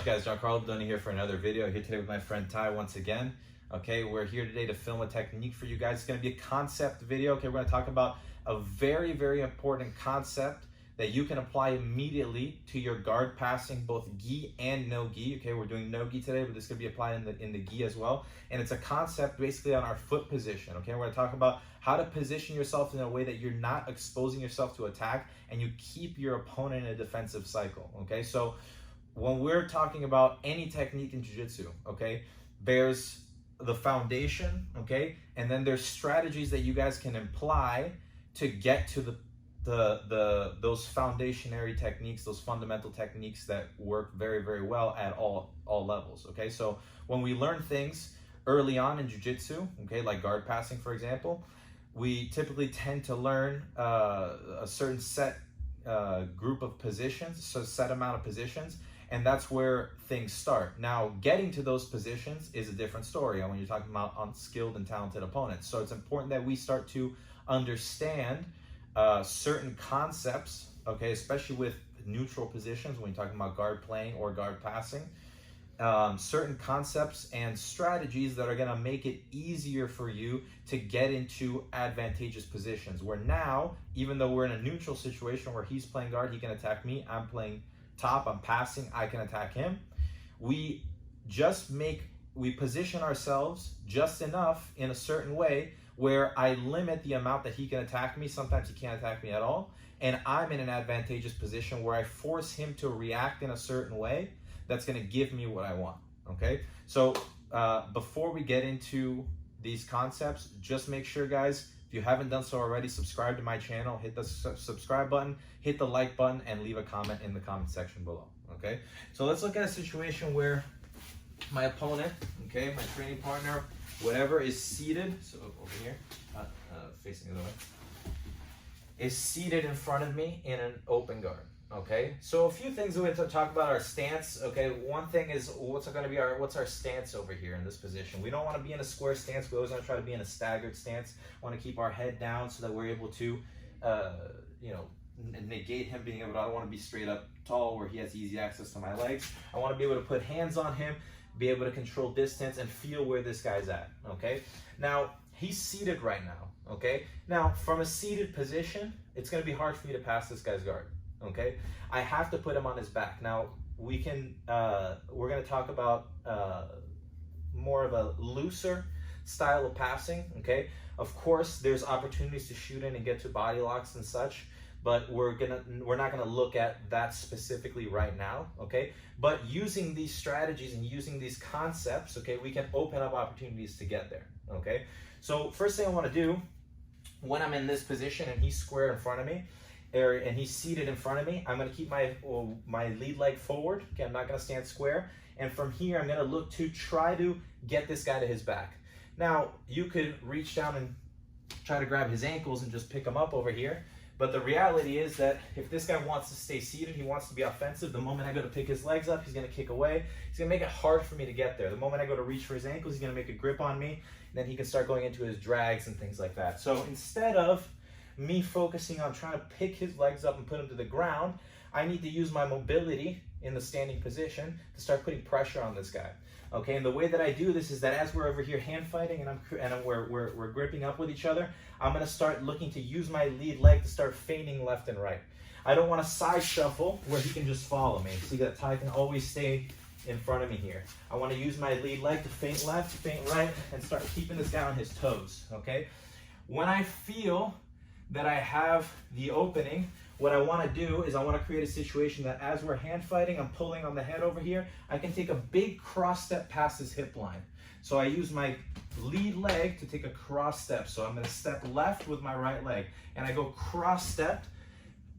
Guys, Giancarlo Doni here for another video. Here today with my friend Ty once again. Okay, we're here today to film a technique for you guys. It's going to be a concept video. Okay, we're going to talk about a very, very important concept that you can apply immediately to your guard passing, both gi and no gi. Okay, we're doing no gi today, but this could be applied in the gi as well. And it's a concept basically on our foot position. Okay, we're going to talk about how to position yourself in a way that you're not exposing yourself to attack and you keep your opponent in a defensive cycle. Okay, so when we're talking about any technique in jiu-jitsu, okay, there's the foundation, okay, and then there's strategies that you guys can apply to get to those foundationary techniques, those fundamental techniques that work very, very well at all levels. Okay, so when we learn things early on in jiu-jitsu, okay, like guard passing, for example, we typically tend to learn a certain set group of positions, so set amount of positions, and that's where things start. Now, getting to those positions is a different story when you're talking about unskilled and talented opponents. So it's important that we start to understand certain concepts, okay, especially with neutral positions when you're talking about guard playing or guard passing, certain concepts and strategies that are going to make it easier for you to get into advantageous positions, where now, even though we're in a neutral situation where he's playing guard, he can attack me, I'm playing top, I'm passing, I can attack him. We position ourselves just enough in a certain way where I limit the amount that he can attack me. Sometimes he can't attack me at all, and I'm in an advantageous position where I force him to react in a certain way that's going to give me what I want. Okay, so before we get into these concepts, just make sure, guys, if you haven't done so already, subscribe to my channel, hit the subscribe button, hit the like button, and leave a comment in the comment section below. Okay, so let's look at a situation where my opponent, okay, my training partner, whatever, is seated, so over here, facing the other way, is seated in front of me in an open guard. Okay, so a few things we have to talk about: our stance. Okay, one thing is what's our stance over here in this position. We don't want to be in a square stance. We always want to try to be in a staggered stance. We want to keep our head down so that we're able to, negate him being able to. I don't want to be straight up tall where he has easy access to my legs. I want to be able to put hands on him, be able to control distance, and feel where this guy's at. Okay, now he's seated right now. Okay, now from a seated position, it's going to be hard for me to pass this guy's guard. Okay, I have to put him on his back. Now we're going to talk about more of a looser style of passing. Okay, of course there's opportunities to shoot in and get to body locks and such, but we're not gonna look at that specifically right now. Okay, but using these strategies and using these concepts, okay, we can open up opportunities to get there. Okay, so first thing I want to do when I'm in this position and he's square in front of me, and he's seated in front of me, I'm going to keep my lead leg forward. Okay, I'm not going to stand square. And from here, I'm going to look to try to get this guy to his back. Now, you could reach down and try to grab his ankles and just pick him up over here. But the reality is that if this guy wants to stay seated, he wants to be offensive, the moment I go to pick his legs up, he's going to kick away. He's going to make it hard for me to get there. The moment I go to reach for his ankles, he's going to make a grip on me. And then he can start going into his drags and things like that. So instead of me focusing on trying to pick his legs up and put him to the ground, I need to use my mobility in the standing position to start putting pressure on this guy. Okay, and the way that I do this is that as we're over here hand fighting and we're gripping up with each other, I'm going to start looking to use my lead leg to start feigning left and right. I don't want to side shuffle where he can just follow me. See that Ty can always stay in front of me here. I want to use my lead leg to feint left, feint right, and start keeping this guy on his toes. Okay, when I feel that I have the opening, what I want to do is I want to create a situation that as we're hand fighting, I'm pulling on the head over here, I can take a big cross step past his hip line. So I use my lead leg to take a cross step. So I'm going to step left with my right leg, and I go cross step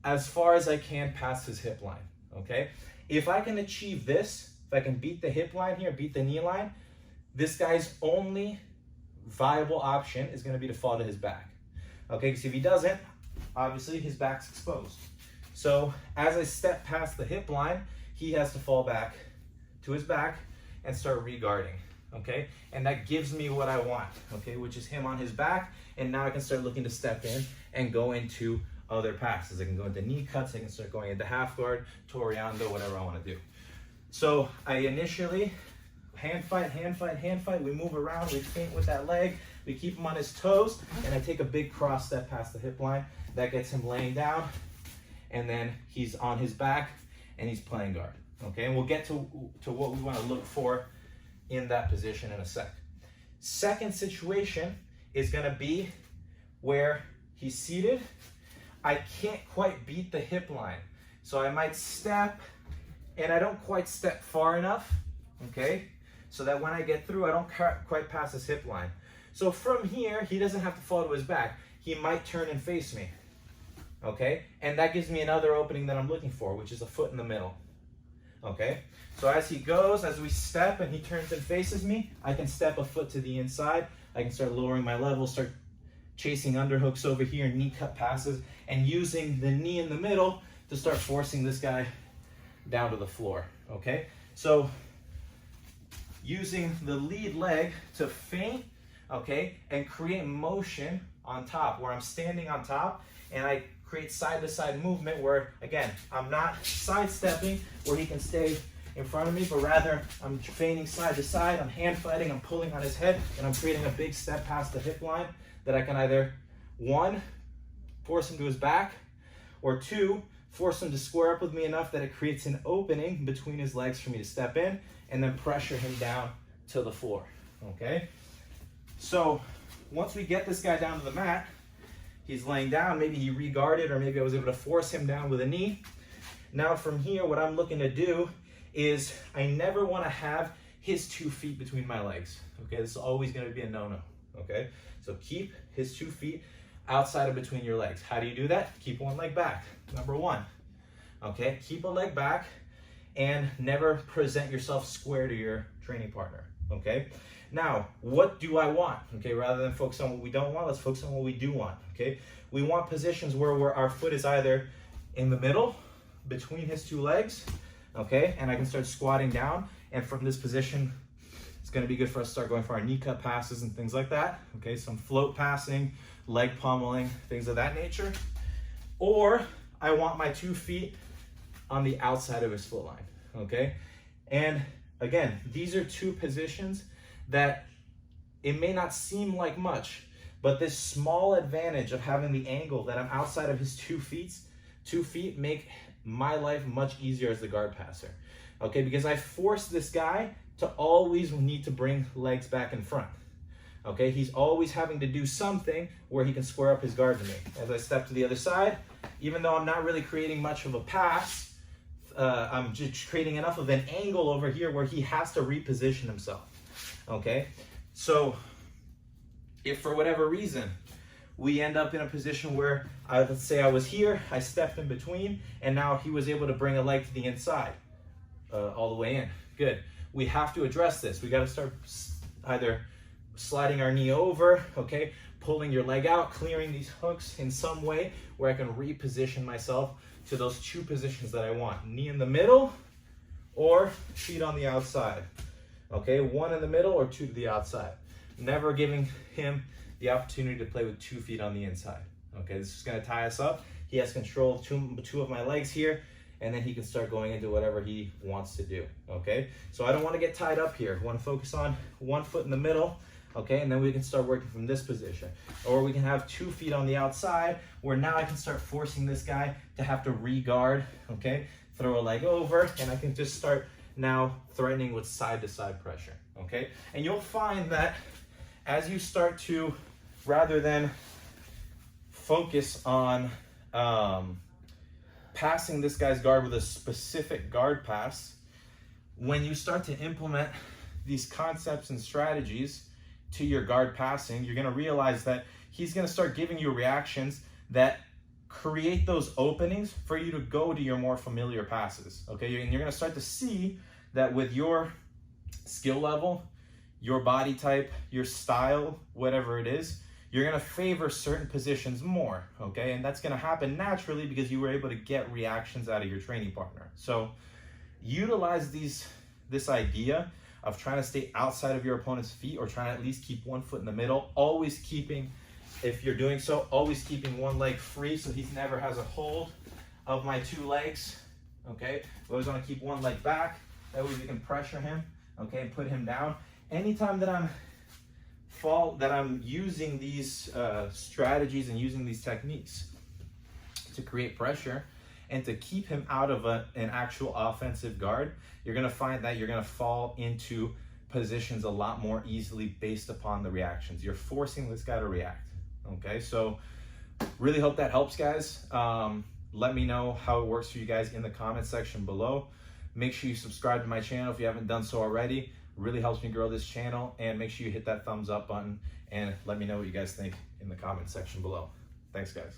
as far as I can past his hip line. Okay, if I can achieve this, if I can beat the hip line here, beat the knee line, this guy's only viable option is going to be to fall to his back. Okay, because if he doesn't, obviously his back's exposed. So as I step past the hip line, he has to fall back to his back and start re-guarding. Okay, and that gives me what I want, okay, which is him on his back, and now I can start looking to step in and go into other passes. I can go into knee cuts, I can start going into half guard, toreando, whatever I want to do. So I initially hand fight, hand fight, hand fight. We move around, we feint with that leg, we keep him on his toes, and I take a big cross step past the hip line. That gets him laying down, and then he's on his back and he's playing guard. Okay, and we'll get to what we want to look for in that position in a sec. Second situation is going to be where he's seated. I can't quite beat the hip line, so I might step, and I don't quite step far enough, okay, so that when I get through, I don't quite pass his hip line. So from here, he doesn't have to fall to his back. He might turn and face me, okay, and that gives me another opening that I'm looking for, which is a foot in the middle, okay. So as he goes, as we step and he turns and faces me, I can step a foot to the inside. I can start lowering my level, start chasing underhooks over here, knee cut passes, and using the knee in the middle to start forcing this guy down to the floor, okay? So using the lead leg to feint, okay, and create motion on top, where I'm standing on top, and I create side-to-side movement where, again, I'm not sidestepping where he can stay in front of me, but rather I'm feinting side to side, I'm hand fighting, I'm pulling on his head, and I'm creating a big step past the hip line that I can either, one, force him to his back, or two, force him to square up with me enough that it creates an opening between his legs for me to step in, and then pressure him down to the floor, okay? So once we get this guy down to the mat, he's laying down, maybe he re-guarded, or maybe I was able to force him down with a knee. Now from here, what I'm looking to do is I never want to have his 2 feet between my legs, okay? This is always going to be a no-no, okay? So keep his 2 feet outside of between your legs. How do you do that? Keep one leg back, number one, okay? Keep a leg back and never present yourself square to your training partner, okay? Now, what do I want? Okay, rather than focus on what we don't want, let's focus on what we do want, okay? We want positions where our foot is either in the middle, between his 2 legs, okay? And I can start squatting down, and from this position, it's gonna be good for us to start going for our knee cut passes and things like that, okay? Some float passing, leg pummeling, things of that nature. Or I want my 2 feet on the outside of his foot line, okay? And again, these are 2 positions that it may not seem like much, but this small advantage of having the angle that I'm outside of his 2 feet make my life much easier as the guard passer, okay? Because I force this guy to always need to bring legs back in front, okay? He's always having to do something where he can square up his guard to me. As I step to the other side, even though I'm not really creating much of a pass, I'm just creating enough of an angle over here where he has to reposition himself, okay? So if for whatever reason we end up in a position where, let's say I was here, I stepped in between, and now he was able to bring a leg to the inside, all the way in. Good. We have to address this. We got to start either sliding our knee over, okay, pulling your leg out, clearing these hooks in some way where I can reposition myself to those 2 positions that I want. Knee in the middle or feet on the outside, okay? 1 in the middle or 2 to the outside. Never giving him the opportunity to play with 2 feet on the inside, okay? This is going to tie us up. He has control of two of my legs here, and then he can start going into whatever he wants to do, okay? So I don't want to get tied up here. I want to focus on 1 foot in the middle, okay? And then we can start working from this position. Or we can have 2 feet on the outside, where now I can start forcing this guy to have to re-guard, okay? Throw a leg over, and I can just start now threatening with side-to-side pressure, okay? And you'll find that as you start to, rather than focus on passing this guy's guard with a specific guard pass, when you start to implement these concepts and strategies to your guard passing, you're going to realize that he's going to start giving you reactions that create those openings for you to go to your more familiar passes, okay? And you're going to start to see that with your skill level, your body type, your style, whatever it is, you're going to favor certain positions more, okay? And that's going to happen naturally because you were able to get reactions out of your training partner. So utilize this idea of trying to stay outside of your opponent's feet, or trying to at least keep 1 foot in the middle, always keeping, if you're doing so, always keeping 1 leg free so he never has a hold of my 2 legs, okay? We always want to keep 1 leg back That way we can pressure him, okay, and put him down. Anytime that I'm using these strategies and using these techniques to create pressure and to keep him out of an actual offensive guard, you're gonna find that you're gonna fall into positions a lot more easily based upon the reactions. You're forcing this guy to react, okay? So really hope that helps, guys. Let me know how it works for you guys in the comment section below. Make sure you subscribe to my channel if you haven't done so already. Really helps me grow this channel, and make sure you hit that thumbs up button and let me know what you guys think in the comment section below. Thanks, guys.